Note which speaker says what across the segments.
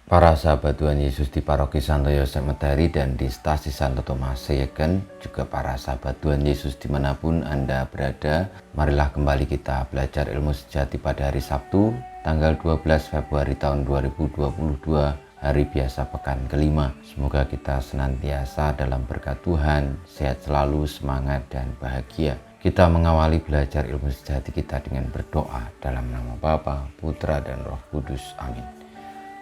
Speaker 1: Para sahabat Tuhan Yesus di Paroki Santo Yosef Medari dan di Stasi Santo Thomas Seyegen, juga para sahabat Tuhan Yesus dimanapun Anda berada, marilah kembali kita belajar ilmu sejati pada hari Sabtu, tanggal 12 Februari tahun 2022, hari biasa pekan kelima. Semoga kita senantiasa dalam berkat Tuhan, sehat selalu, semangat dan bahagia. Kita mengawali belajar ilmu sejati kita dengan berdoa dalam nama Bapa, Putra dan Roh Kudus. Amin.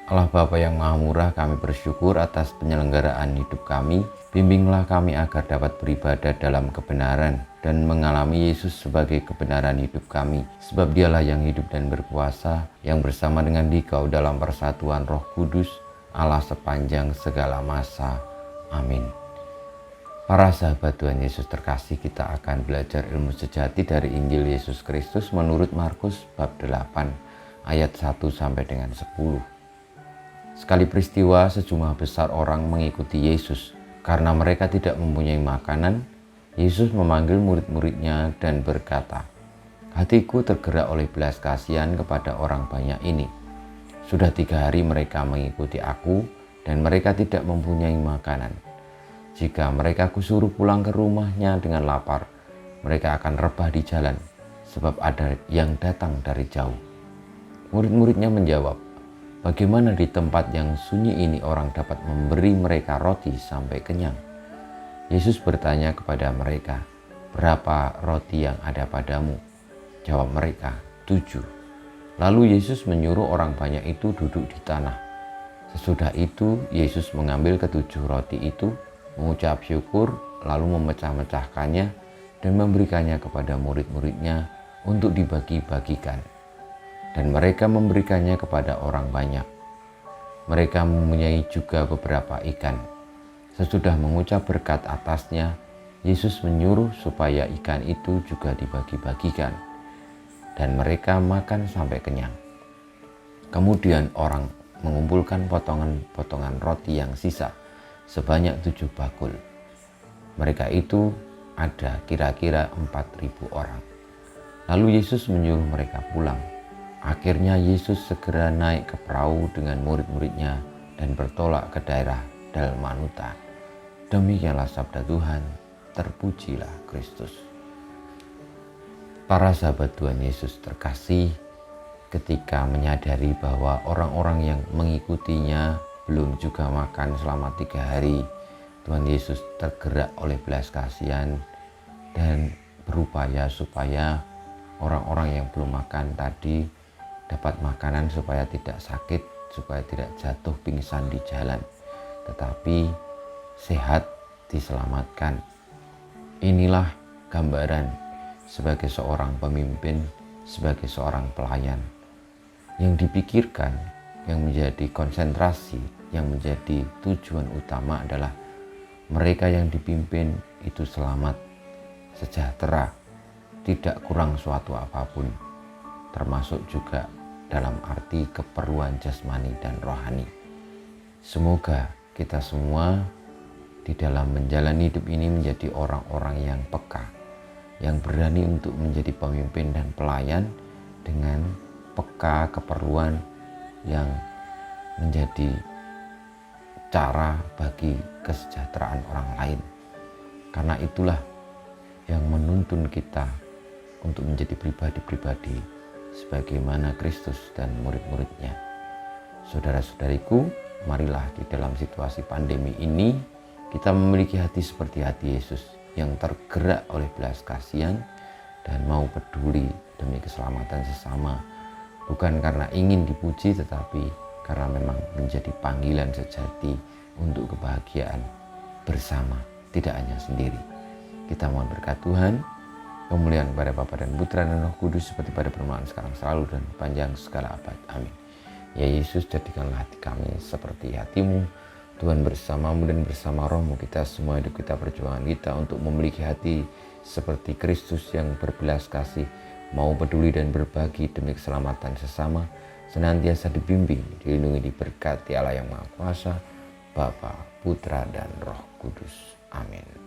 Speaker 1: Allah Bapa yang Maha Murah, kami bersyukur atas penyelenggaraan hidup kami. Bimbinglah kami agar dapat beribadah dalam kebenaran dan mengalami Yesus sebagai kebenaran hidup kami. Sebab Dialah yang hidup dan berkuasa, yang bersama dengan Dikau dalam persatuan Roh Kudus, Allah sepanjang segala masa. Amin. Para sahabat Tuhan Yesus terkasih, kita akan belajar ilmu sejati dari Injil Yesus Kristus menurut Markus bab 8 ayat 1 sampai dengan 10. Sekali peristiwa, sejumlah besar orang mengikuti Yesus. Karena mereka tidak mempunyai makanan, Yesus memanggil murid-muridnya dan berkata, "Hatiku tergerak oleh belas kasihan kepada orang banyak ini. Sudah 3 hari mereka mengikuti aku dan mereka tidak mempunyai makanan. Jika mereka kusuruh pulang ke rumahnya dengan lapar, mereka akan rebah di jalan, sebab ada yang datang dari jauh." Murid-muridnya menjawab, "Bagaimana di tempat yang sunyi ini orang dapat memberi mereka roti sampai kenyang?" Yesus bertanya kepada mereka, "Berapa roti yang ada padamu?" Jawab mereka, 7. Lalu Yesus menyuruh orang banyak itu duduk di tanah. Sesudah itu Yesus mengambil ke-7 roti itu, mengucap syukur, lalu memecah-mecahkannya dan memberikannya kepada murid-muridnya untuk dibagi-bagikan. Dan mereka memberikannya kepada orang banyak. Mereka mempunyai juga beberapa ikan. Sesudah mengucap berkat atasnya, Yesus menyuruh supaya ikan itu juga dibagi-bagikan. Dan mereka makan sampai kenyang. Kemudian orang mengumpulkan potongan-potongan roti yang sisa, sebanyak 7 bakul. Mereka itu ada kira-kira 4.000 orang. Lalu Yesus menyuruh mereka pulang. Akhirnya Yesus segera naik ke perahu dengan murid-muridnya dan bertolak ke daerah Dalmanuta. Demikianlah sabda Tuhan, terpujilah Kristus. Para sahabat Tuhan Yesus terkasih, ketika menyadari bahwa orang-orang yang mengikutinya belum juga makan selama 3 hari, Tuhan Yesus tergerak oleh belas kasihan dan berupaya supaya orang-orang yang belum makan tadi dapat makanan supaya tidak sakit, supaya tidak jatuh pingsan di jalan, tetapi sehat, diselamatkan. Inilah gambaran sebagai seorang pemimpin, sebagai seorang pelayan. Yang dipikirkan, yang menjadi konsentrasi, yang menjadi tujuan utama adalah mereka yang dipimpin itu selamat, sejahtera, tidak kurang suatu apapun, termasuk juga dalam arti keperluan jasmani dan rohani. Semoga kita semua di dalam menjalani hidup ini menjadi orang-orang yang peka, yang berani untuk menjadi pemimpin dan pelayan dengan peka keperluan yang menjadi cara bagi kesejahteraan orang lain. Karena itulah yang menuntun kita untuk menjadi pribadi-pribadi sebagaimana Kristus dan murid-muridnya. Saudara-saudariku, marilah di dalam situasi pandemi ini kita memiliki hati seperti hati Yesus yang tergerak oleh belas kasihan dan mau peduli demi keselamatan sesama, bukan karena ingin dipuji tetapi karena memang menjadi panggilan sejati untuk kebahagiaan bersama, tidak hanya sendiri. Kita mohon berkat Tuhan, kemuliaan kepada Bapa dan Putra dan Roh Kudus seperti pada permulaan sekarang selalu dan panjang segala abad. Amin. Ya Yesus, jadikanlah hati kami seperti hati-Mu. Tuhan bersama-Mu dan bersama Roh-Mu, kita semua hidup kita, perjuangan kita untuk memiliki hati seperti Kristus yang berbelas kasih, mau peduli dan berbagi demi keselamatan sesama, senantiasa dibimbing, dilindungi, diberkati Allah yang Maha Kuasa, Bapa, Putra dan Roh Kudus. Amin.